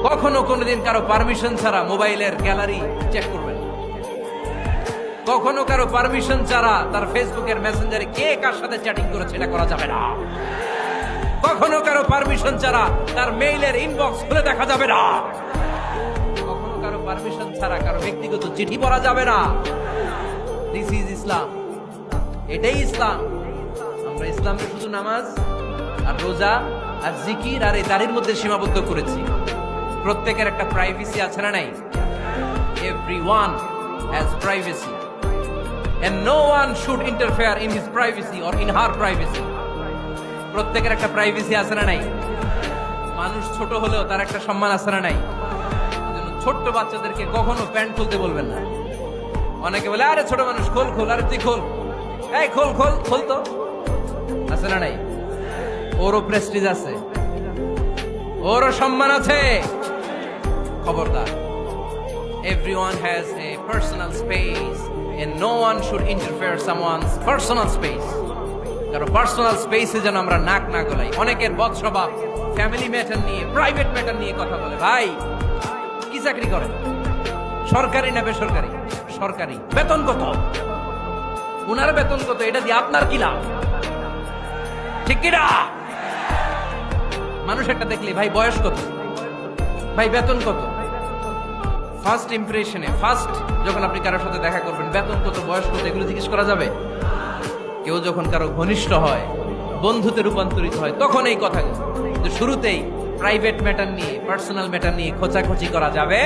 কখনো কোনোদিন কারো পারমিশন ছাড়া মোবাইলের গ্যালারি চেক করবেন না। কখনো কারো পারমিশন ছাড়া তার ফেসবুকের মেসেঞ্জারে কে কার সাথে চ্যাটিং করেছে এটা করা যাবে না। কখনো কারো পারমিশন ছাড়া তার মেইলের ইনবক্স খুলে দেখা যাবে না। কখনো কারো পারমিশন ছাড়া কারো ব্যক্তিগত চিঠি পড়া যাবে না। দিস ইজ ইসলাম, এটাই ইসলাম। আমরা ইসলামে শুধু নামাজ আর রোজা আর জিকির আর এই দাড়ির মধ্যে সীমাবদ্ধ করেছি। প্রত্যেকের একটা প্রাইভেসি আছে না নাই? Everyone has privacy and no one should interfere in his privacy or in her privacy. প্রত্যেকের একটা প্রাইভেসি আছে না নাই? মানুষ ছোট হলেও তার একটা সম্মান আছে না নাই? এজন্য ছোট্ট বাচ্চাদেরকে কখনো প্যান্ট খুলতে বলবেন না। অনেকে বলে আরে ছোট মানুষ খোল খোল, আরে তুই খোল, এই খোল খোল খোল, তো আছে না নাই? ওরও প্রেস্টিজ আছে, ওরও সম্মান আছে। খবরদার, everyone has a personal space and no one should interfere someone's personal space. কারো পার্সোনাল স্পেসে যেন আমরা নাক না গলাই। অনেকের বদ স্বভাব ফ্যামিলি ম্যাটার নিয়ে, প্রাইভেট ম্যাটার নিয়ে কথা বলে। ভাই কি চাকরি করেন? সরকারি না বেসরকারি? সরকারি। বেতন কত? উনার বেতন কত? এটা দিয়ে আপনার কি লাভ? ঠিক কিনা? মানুষ একটা দেখলে ভাই বয়স কত, ভাই বেতন কত, ফার্স্ট ইমপ্রেশনে, ফার্স্ট যখন আপনি কারোর সাথে দেখা করবেন বেতন কত, বয়স কত, এগুলো জিজ্ঞেস করা যাবে? কেউ যখন কারো ঘনিষ্ঠ হয়, বন্ধুতে রূপান্তরিত হয়, তখন এই কথাগুলো। শুরুতেই প্রাইভেট ম্যাটার নিয়ে, পার্সোনাল ম্যাটার নিয়ে খোঁচাখুচি করা যাবে